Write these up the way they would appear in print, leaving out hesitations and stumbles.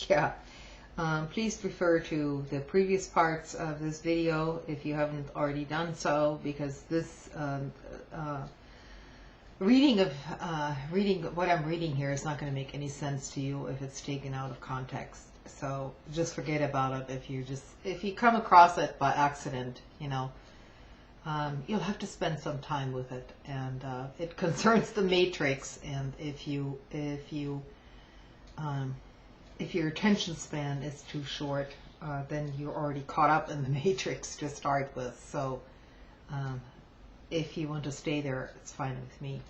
Yeah. Please refer to the previous parts of this video if you haven't already done so, because this reading what I'm reading here is not going to make any sense to you if it's taken out of context. So just forget about it. If you come across it by accident, you'll have to spend some time with it, and it concerns the matrix. And if your attention span is too short, then you're already caught up in the matrix to start with. So if you want to stay there, it's fine with me.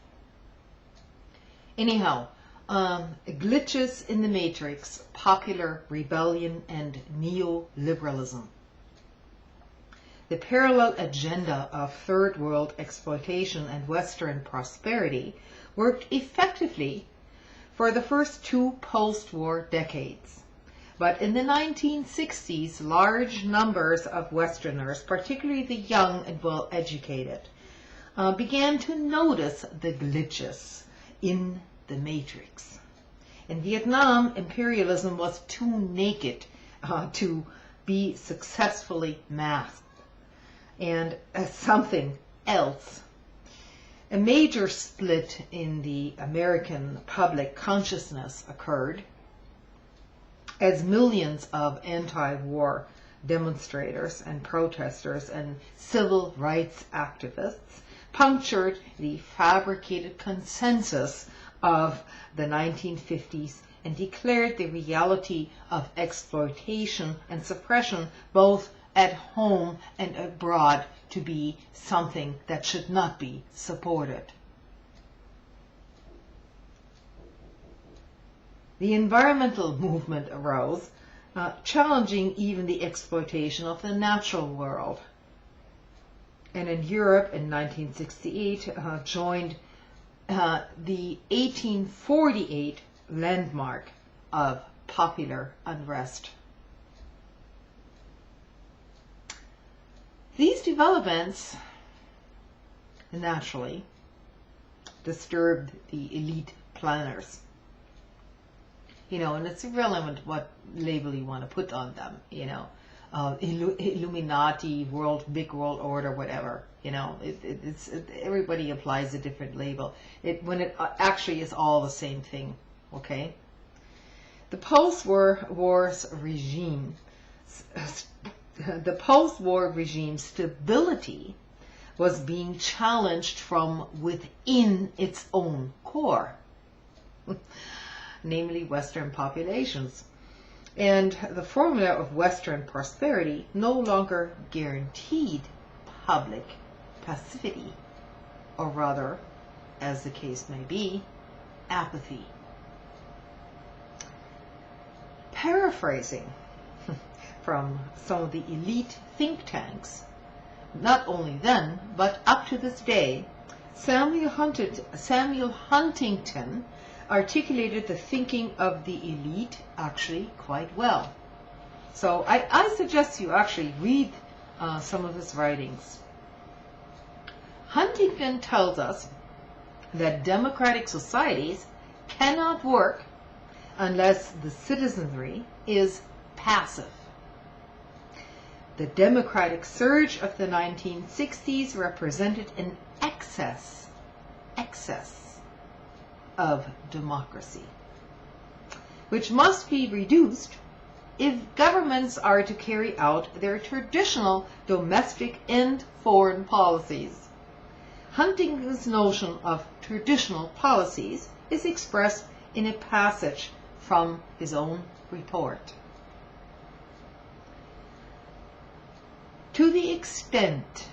Anyhow, glitches in the matrix, popular rebellion, and neoliberalism. The parallel agenda of third world exploitation and Western prosperity worked effectively for the first two post-war decades. But in the 1960s, large numbers of Westerners, particularly the young and well-educated, began to notice the glitches in the matrix. In Vietnam, imperialism was too naked to be successfully masked, and as something else. A major split in the American public consciousness occurred as millions of anti-war demonstrators and protesters and civil rights activists punctured the fabricated consensus of the 1950s and declared the reality of exploitation and suppression both at home and abroad to be something that should not be supported. The environmental movement arose, challenging even the exploitation of the natural world. And in Europe in 1968 joined the 1848 landmark of popular unrest. These developments naturally disturbed the elite planners. And it's irrelevant what label you want to put on them, Illuminati, big world order, whatever, everybody applies a different label when it actually is all the same thing, okay? The post-war regime stability was being challenged from within its own core, namely Western populations. And the formula of Western prosperity no longer guaranteed public passivity, or rather, as the case may be, apathy. Paraphrasing from some of the elite think tanks, not only then, but up to this day, Samuel Huntington articulated the thinking of the elite actually quite well. So I suggest you actually read some of his writings. Huntington tells us that democratic societies cannot work unless the citizenry is passive. The democratic surge of the 1960s represented an excess of democracy, which must be reduced if governments are to carry out their traditional domestic and foreign policies. Huntington's notion of traditional policies is expressed in a passage from his own report. To the extent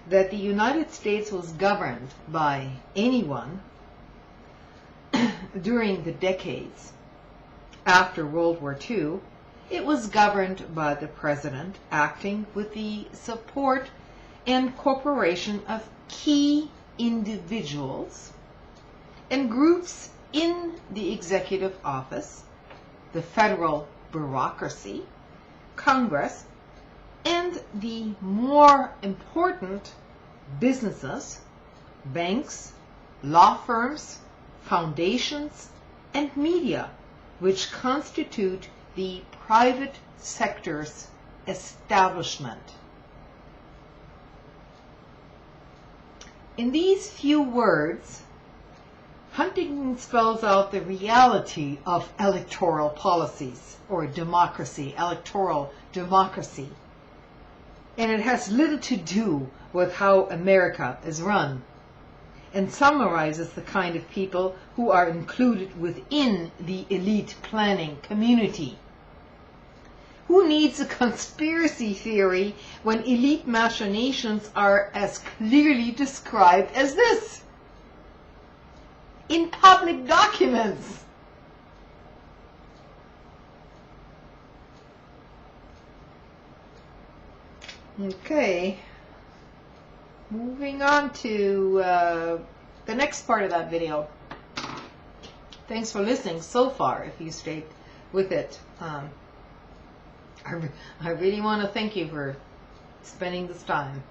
that the United States was governed by anyone during the decades after World War II, it was governed by the president acting with the support and cooperation of key individuals and groups in the executive office, the federal bureaucracy, Congress, and the more important businesses, banks, law firms, foundations, and media, which constitute the private sector's establishment. In these few words, Huntington spells out the reality of electoral policies, or democracy, electoral democracy. And it has little to do with how America is run, and summarizes the kind of people who are included within the elite planning community. Who needs a conspiracy theory when elite machinations are as clearly described as this? In public documents. Okay, moving on to the next part of that video. Thanks for listening so far, if you stayed with it. I really want to thank you for spending this time.